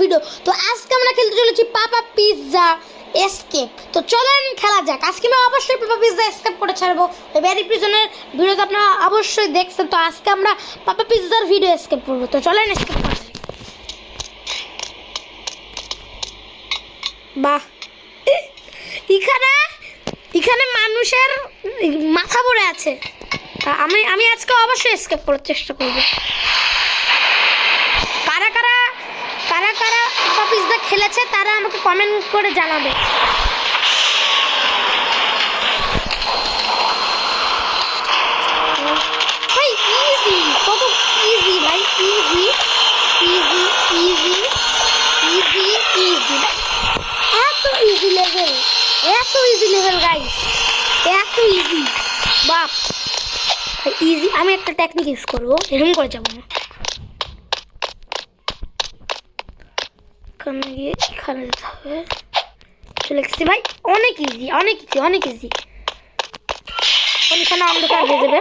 Video. তো আজকে আমরা খেলতে চলেছি পাপা পিৎজা এসকেপ। তো চলেন খেলা যাক। আজকে আমি অবশ্যই পাপা পিৎজা এসকেপ করে ছাড়বো। ভেরি প্রিজনের ভিডিওতে আপনারা অবশ্যই দেখছেন। তো আজকে আমরা পাপা পিৎজার ভিডিও এসকেপ করবো। তো চলেন এসকেপ করা যাক। বাহ, এখানে মানুষের মাথা পড়ে আছে। আমি আজকে অবশ্যই এসকেপ করার চেষ্টা করবো। কারা কারা পাপা পিৎজা খেলেছে তারা আমাকে কমেন্ট করে জানাবে। ভাই ইজি, কত ইজি ভাই, easy easy easy easy easy, এত ইজি লেভেল, এত ইজি লেভেল গাইস, এত ইজি। বাপ ইজি। আমি একটা টেকনিক ইউজ করবো, এরকম করে যাবো না। এখানে গিয়ে এখানে যেতে হবে। চলে গেছি ভাই, অনেক ইজি, অনেক ইজি, অনেক ইজি। এখানে অন্ধকার হয়ে যাবে।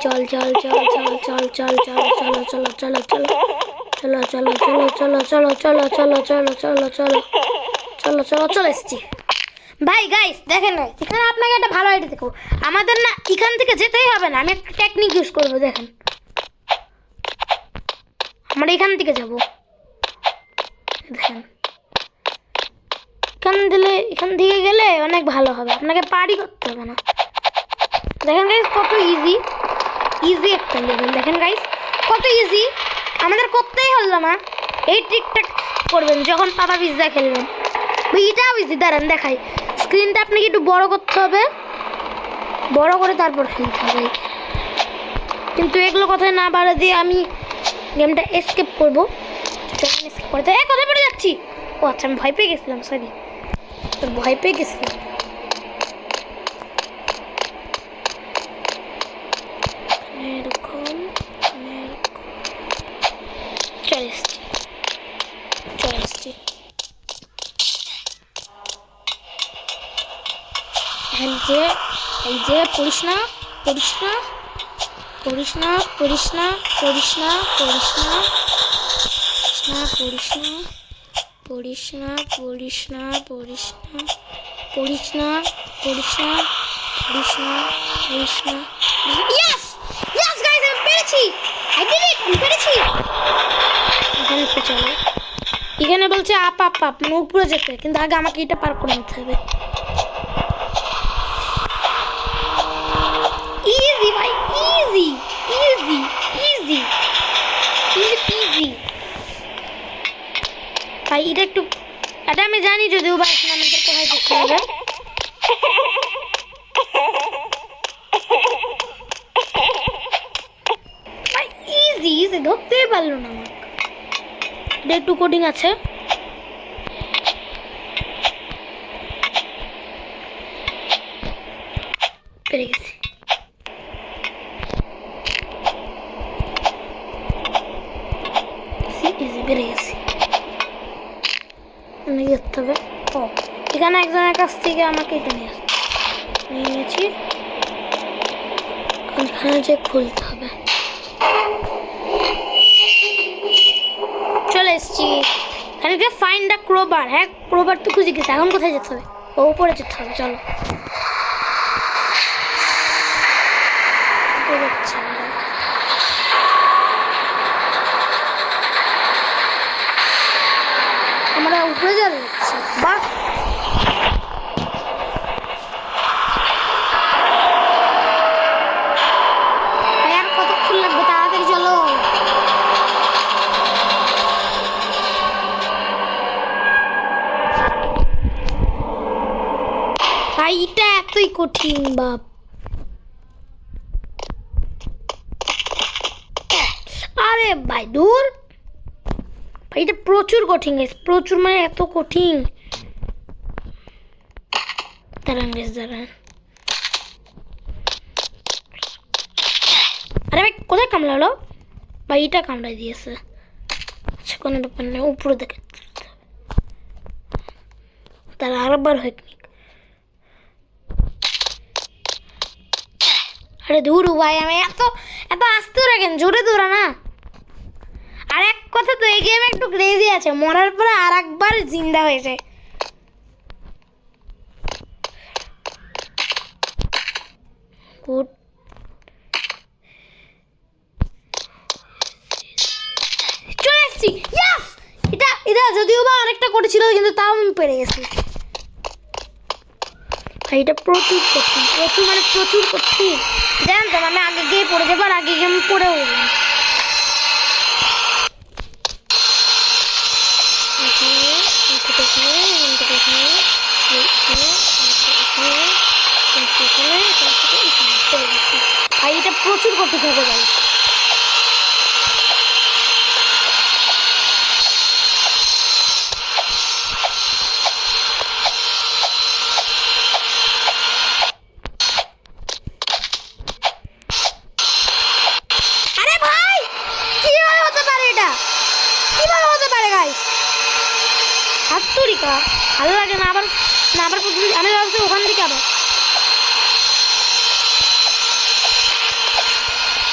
চল চল চল চল চল চল চল চলো চলো চলো চলো চলো চলো চলো চলো চলো চলো চলো চলো চলো চলো চলো চলে এসছি ভাই। গাইস দেখেন গাইস, এখানে আপনাকে একটা ভালো আইডিয়া দেখো। আমাদের না এখান থেকে যেতেই হবে না, আমি একটা টেকনিক ইউজ করবো। দেখেন আমরা এখান থেকে যাবো। দেখেন এখান থেকে গেলে অনেক ভালো হবে, আপনাকে পারি করতে হবে না। দেখেন গাইস কত ইজি, ইজি একটা লেভেল। দেখেন গাইস কত ইজি, আমাদের করতেই হলো না। এই ট্রিকটা করবেন যখন পাপা পিৎজা খেলবেন। এটাও ইজি, দাঁড়ান দেখাই। স্ক্রিনটা আপনাকে একটু বড় করতে হবে, বড় করে তারপর খেলতে হবে। কিন্তু এগুলো কথায় না বাড়া দিয়ে আমি গেমটা এসকেপ করবো। এসকেপ করতে কোথায় পড়ে যাচ্ছি? ও আচ্ছা, আমি ভয় পেয়ে গেছিলাম, সরি, ভয় পেয়ে গেছিলাম। চলে এসছি, চলে এসছি। এই যে পড়িস না, পড়িস না, পড়িস না, পড়িস না, পড়িস না, পড়িস না, পড়িস না, পড়িস না, পড়িস না, পড়িস না, পড়িস না, পড়িস না, পড়িস না, পড়িস না। ইয়েস ইয়েস গাইস, আমি পেরেছি, আই ডিড ইট, আমি পেরেছি। এখানে তো চলো, এখানে বলছে আপ আপ আপ, মানে উপরে যেতে, কিন্তু আগে আমাকে এটা পার করে নিতে হবে। ইজি ভাই, ইজি ইজি ইজি ইজি ভাই। এটা আমি জানি, যদিও বা এখন আমাদের কোথায় যেতে হবে। ভাই ইজি ইজি, ধরতেই পারলো না আমাকে। এটা একটু কোডিং আছে। পেরে গেছি। ইজি পেরে গেছি। যেতে হবে। ও এখানে একজনের কাছ থেকে আমাকে এটা নিয়েছি। এখানে যে খুলতে হবে। চলে এসছি। এখানে ফাইন্ড দ্য ক্রোবার। হ্যাঁ, ক্রোবার তো খুঁজে গেছে। এখন কোথায় যেতে হবে? ও উপরে যেতে হবে। চলো, আমরা উপরে যাচ্ছি। বাহ, আর কতক্ষণ লাগবে? তাড়াতাড়ি চলো। ভাই এটা এতই কঠিন বাপ। আরে ভাই দূর ভাই, এটা প্রচুর কঠিন গাইস, প্রচুর, মানে এত কঠিন। দাঁড়ান গাইস, দাঁড়ান। আরে ভাই কোথায় কামড়ালো? ভাই এটা কামড়াই দিয়েছে। আচ্ছা কোনো ব্যাপার নেই, উপরে দেখে তারা আরেকবার হয়নি। আরে দূর ভাই, আমি এত এত আস্তে রাখেন, জোরে দৌড়া না। আর এক কথা তো এই গেমে একটু ক্রেজি আছে, মরার পরে আর একবার জিন্দা হয়েছে। গুড। চলে এসছি, ইয়েস। এটা যদিও বা অনেকটা করেছিল, কিন্তু তাও আমি পেরে গেছি। এটা প্রচুর কঠিন, প্রচুর মানে প্রচুর কঠিন। জানতাম আমি আগে গিয়ে পড়ে যাবো, আর আগে গিয়ে আমি পড়েও গেলাম। ভাই এটা প্রচুর কঠিন হবে ভাই। হাতুড়িকা ভালো লাগে না, আবার আমি ভাবছি ওখান থেকে আবার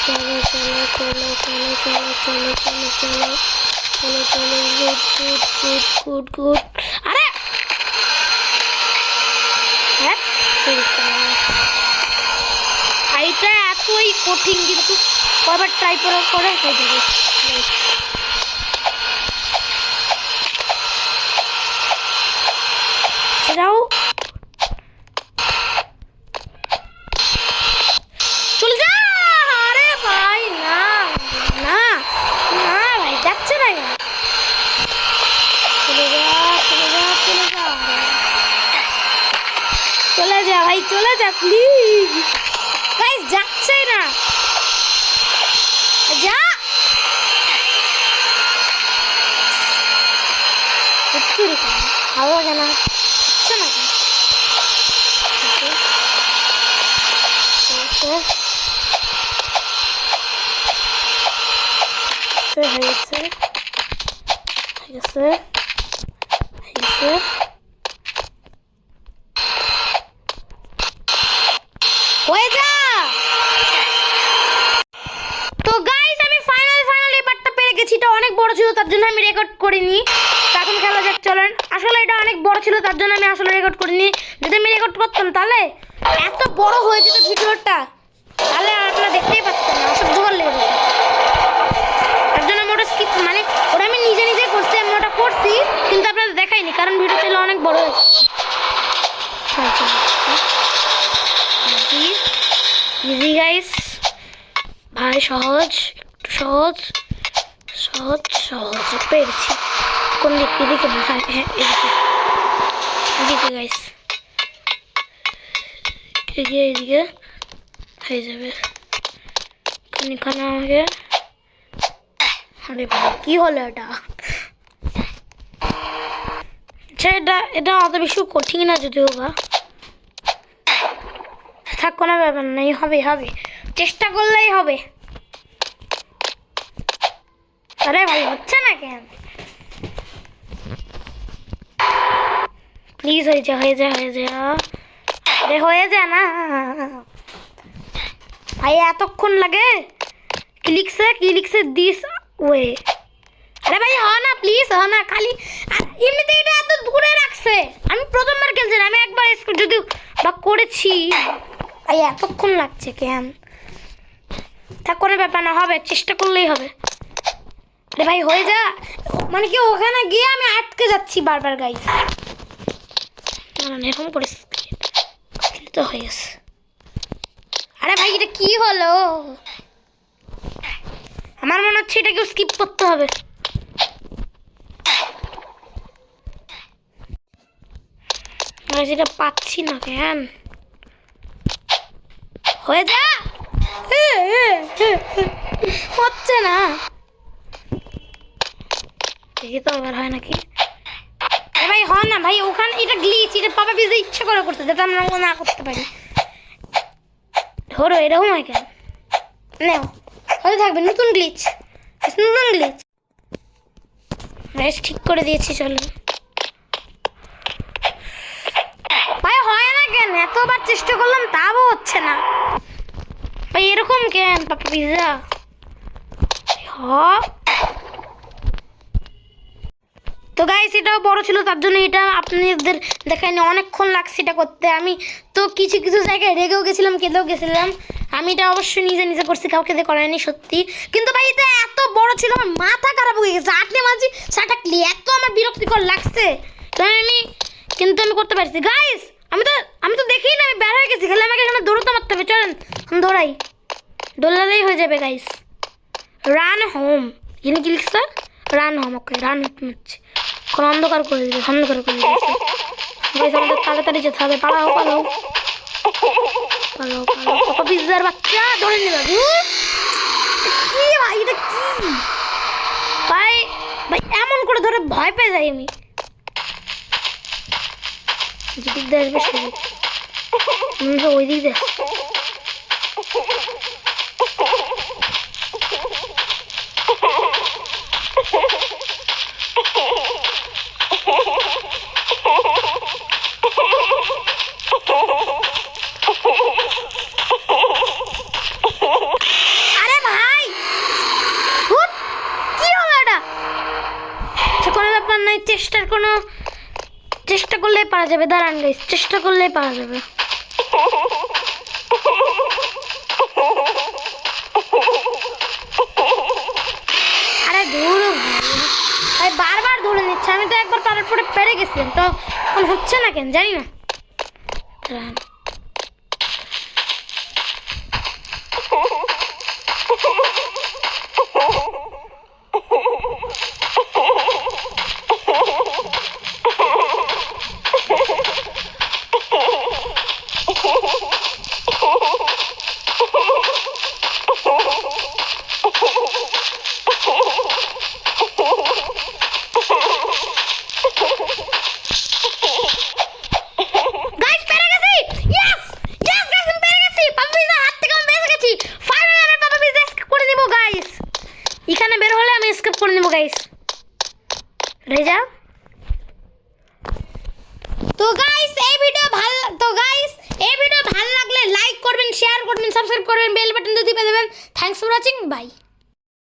চলো চলো চলো চলো চলো চলো চলো চলো চলো চলো good good good good good. আরে হ্যাঁ এটা এতই কঠিন, কিন্তু কয়বার ট্রাই করে করে হয়ে যাবে। যাও চলে যা। আরে ভাই না না না ভাই যাচ্ছে না, চলে যা চলে যা চলে যা চলে যা ভাই চলে যা প্লিজ। গাইস যাচ্ছে না, যা। ভালো লাগে না, হয়ে যা। তো গাইস আমি ফাইনাল এবারটা পেরে গেছি। এটা অনেক বড় ছিল, তার জন্য আমি রেকর্ড করিনি। এখন খেলা যাক চলেন। আসলে এটা অনেক বড় ছিল, তার জন্য আমি আসলে রেকর্ড করিনি। যদি আমি রেকর্ড করতাম তাহলে এত বড় হয়ে যেত ভিডিওটা, তাহলে আপনারা দেখতেই পাচ্ছেন না, অসহ্য ভালো লেগে যেত। তার জন্য আমি ওটা স্কিপ, মানে ওটা আমি নিজে নিজে করছি, আমি ওটা করছি কিন্তু আপনাদের দেখাইনি, কারণ ভিডিও ছিল অনেক বড় হয়েছে। ইজি গাইস ভাই, সহজ একটু সহজ সহজ সহজ পেরেছি। কোন দিক এদিকে? হ্যাঁ হ্যাঁ এদিকে এদিকে গাইস, এদিকে হয়ে যাবে। এখানে আমাকে, আরে ভাই কি হলো এটা? আচ্ছা এটা অত বেশি কঠিন না, যদিও বা থাক, কোনো ব্যাপার নেই, হবে হবে, চেষ্টা করলেই হবে। আরে ভাই হচ্ছে না কেন? প্লিজ হয়ে যা হয়ে যা হয়ে যা, আরে হয়ে যা না ভাই, এতক্ষণ লাগে? কি লিখছে দিস ওয়ে। আরে ভাই হ না প্লিজ, হ না, খালি এমনিতে এটা এত দূরে রাখছে। আমি প্রথমবার খেলছি, আমি একবার যদি বা করেছি, ভাই এতক্ষণ লাগছে কেন? থাক কোনো ব্যাপার না, হবে, চেষ্টা করলেই হবে। আরে ভাই হয়ে যা, মানে কি ওখানে গিয়ে আমি আটকে যাচ্ছি বারবার গাইস। এরকম করিস তো হয়ে গেছে। আরে ভাই এটা কি হলো? আমার মনে হচ্ছে এটাকে স্কিপ করতে হবে। যেটা পাচ্ছি না কেন? হয়ে যা, হচ্ছে না, দেখি তো আবার হয় নাকি। ভাই হয় না ভাই, ওখানে এটা গ্লিচ, এটা পাপা পিজা ইচ্ছা করে করতে, যাতে আমরা না করতে পারি। ধরো এরকম হয় কেন? নেও হতে থাকবে, নতুন গ্লিচ নতুন গ্লিচ। ঠিক করে দিয়েছি, চলো। ভাই হয় না কেন? এতবার চেষ্টা করলাম তাও হচ্ছে না ভাই, এরকম কেন পাপা পিজা? তো গাইস এটাও বড় ছিল, তার জন্য এটা আপনাদের দেখাইনি, অনেকক্ষণ লাগছে এটা করতে। আমি তো কিছু কিছু জায়গায় রেগেও গেছিলাম, কেঁদেও গেছিলাম। আমি এটা অবশ্যই নিজে নিজে করছি, কাউকে দিয়ে করাইনি সত্যি। কিন্তু ভাই এটা এত বড় ছিল, আমার মাথা খারাপ হয়ে গেছে। আটলে মাঝি সাটাকলি এত আমার বিরক্তিকর লাগছে, তাই কিন্তু আমি করতে পারছি। গাইস আমি তো দেখি না, আমি বের হয়ে গেছি, খালি আমাকে এখানে দৌড়তে মারতে হবে। চলেন দৌড়াই, দৌড়ালেই হয়ে যাবে গাইস। রান হোম, এখানে কি লিখছে? Run home. ওকে রান হোম হচ্ছে, এখন অন্ধকার করে দিবে, অন্ধকার করে দিয়েছে। গাইস আমাদের তাড়াতাড়ি যেতে হবে, পালাও পালাও পালাও পালাও। পাপা পিজ্জার বাচ্চা ধরে নিল। কি ভাই এটা কি ভাই? ভাই এমন করে ধরে ভয় পেয়ে যাই আমি। যেদিক দিয়ে আসবে সেদিক, ওই দিক দিয়ে। আরে ভাই কি হলো এটা? কোনো ব্যাপার নাই, চেষ্টা করলেই পারা যাবে। দাঁড়ান গাইস, চেষ্টা করলেই পারা যাবে। আরে ধরো ভাই, বারবার ধরে নিচ্ছে। আমি তো একবার পারার পরে পেরে গেছিলাম, তো এখন হচ্ছে না কেন জানি না। এখানে বের হলে আমি স্কিপ করে নেব গাইস। রেজা তো গাইস এই ভিডিও ভালো লাগলে লাইক করবেন, শেয়ার করবেন, সাবস্ক্রাইব করবেন, বেল বাটন টিপে দেবেন। Thanks for watching, by.